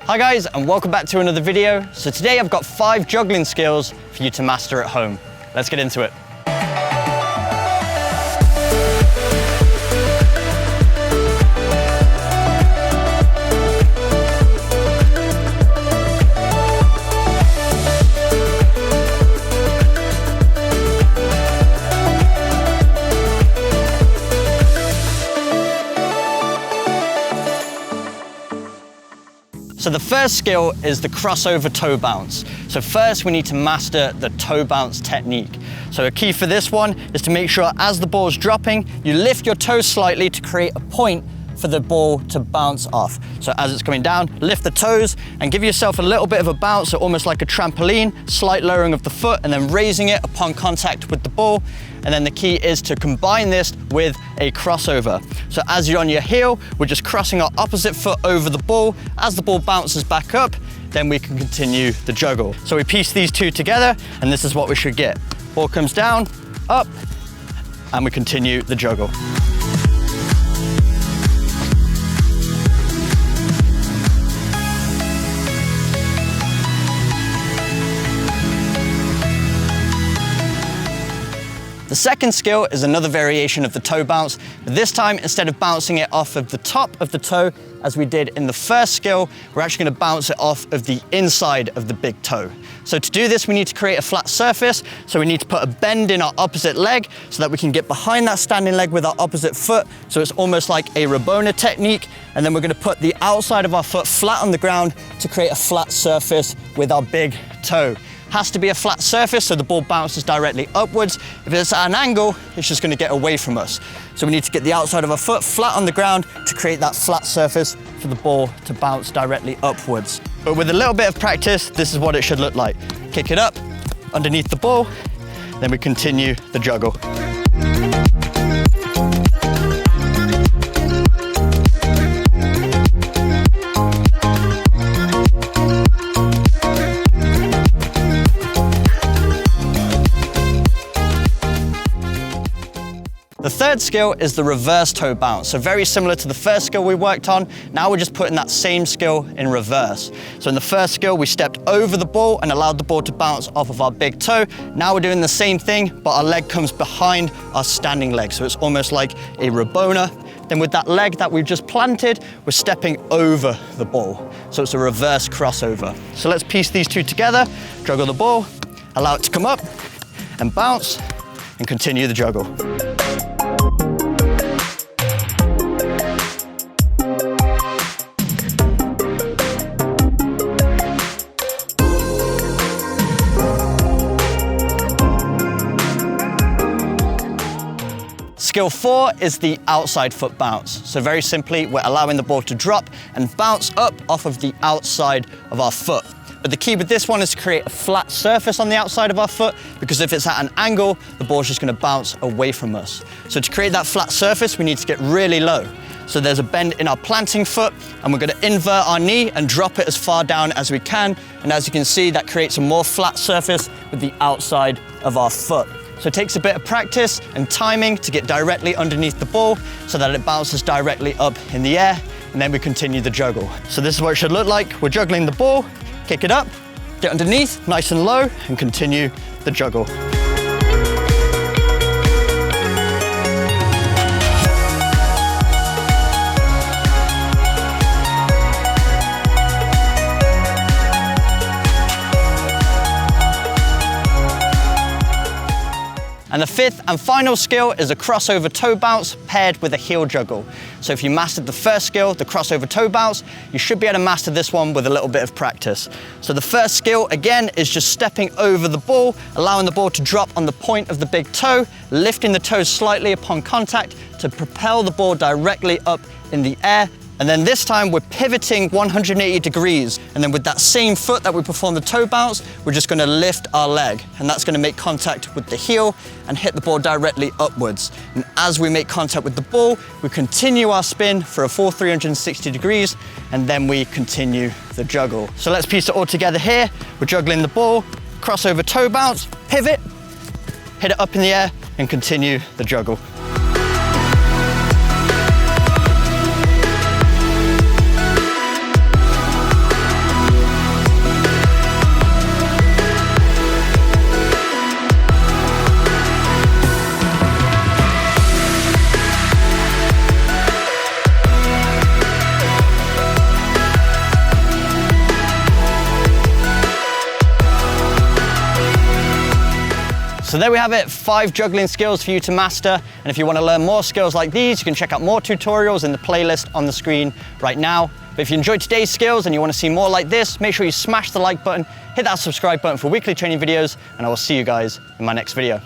Hi guys, and welcome back to another video. So today I've got 5 juggling skills for you to master at home. Let's get into it. So the first skill is the crossover toe bounce. So first we need to master the toe bounce technique. So a key for this one is to make sure as the ball is dropping, you lift your toes slightly to create a point for the ball to bounce off. So as it's coming down, lift the toes and give yourself a little bit of a bounce, so almost like a trampoline, slight lowering of the foot and then raising it upon contact with the ball. And then the key is to combine this with a crossover. So as you're on your heel, we're just crossing our opposite foot over the ball. As the ball bounces back up, then we can continue the juggle. So we piece these two together and this is what we should get. Ball comes down, up, and we continue the juggle. The second skill is another variation of the toe bounce, but this time instead of bouncing it off of the top of the toe, as we did in the first skill, we're actually going to bounce it off of the inside of the big toe. So to do this, we need to create a flat surface. So we need to put a bend in our opposite leg so that we can get behind that standing leg with our opposite foot. So it's almost like a Rabona technique. And then we're going to put the outside of our foot flat on the ground to create a flat surface with our big toe. Has to be a flat surface so the ball bounces directly upwards. If it's at an angle, it's just going to get away from us. So we need to get the outside of our foot flat on the ground to create that flat surface for the ball to bounce directly upwards. But with a little bit of practice, this is what it should look like. Kick it up underneath the ball, then we continue the juggle. The third skill is the reverse toe bounce. So very similar to the first skill we worked on. Now we're just putting that same skill in reverse. So in the first skill, we stepped over the ball and allowed the ball to bounce off of our big toe. Now we're doing the same thing, but our leg comes behind our standing leg. So it's almost like a Rabona. Then with that leg that we've just planted, we're stepping over the ball. So it's a reverse crossover. So let's piece these two together, juggle the ball, allow it to come up and bounce, and continue the juggle. Skill 4 is the outside foot bounce. So very simply, we're allowing the ball to drop and bounce up off of the outside of our foot. But the key with this one is to create a flat surface on the outside of our foot, because if it's at an angle, the ball's just going to bounce away from us. So to create that flat surface, we need to get really low. So there's a bend in our planting foot, and we're going to invert our knee and drop it as far down as we can. And as you can see, that creates a more flat surface with the outside of our foot. So it takes a bit of practice and timing to get directly underneath the ball so that it bounces directly up in the air, and then we continue the juggle. So this is what it should look like. We're juggling the ball, kick it up, get underneath, nice and low, and continue the juggle. And the fifth and final skill is a crossover toe bounce paired with a heel juggle. So if you mastered the first skill, the crossover toe bounce, you should be able to master this one with a little bit of practice. So the first skill, again, is just stepping over the ball, allowing the ball to drop on the point of the big toe, lifting the toes slightly upon contact to propel the ball directly up in the air. And then this time we're pivoting 180 degrees. And then with that same foot that we performed the toe bounce, we're just going to lift our leg. And that's going to make contact with the heel and hit the ball directly upwards. And as we make contact with the ball, we continue our spin for a full 360 degrees, and then we continue the juggle. So let's piece it all together here. We're juggling the ball, crossover toe bounce, pivot, hit it up in the air, and continue the juggle. So there we have it, 5 juggling skills for you to master. And if you want to learn more skills like these, you can check out more tutorials in the playlist on the screen right now. But if you enjoyed today's skills and you want to see more like this, make sure you smash the like button, hit that subscribe button for weekly training videos, and I will see you guys in my next video.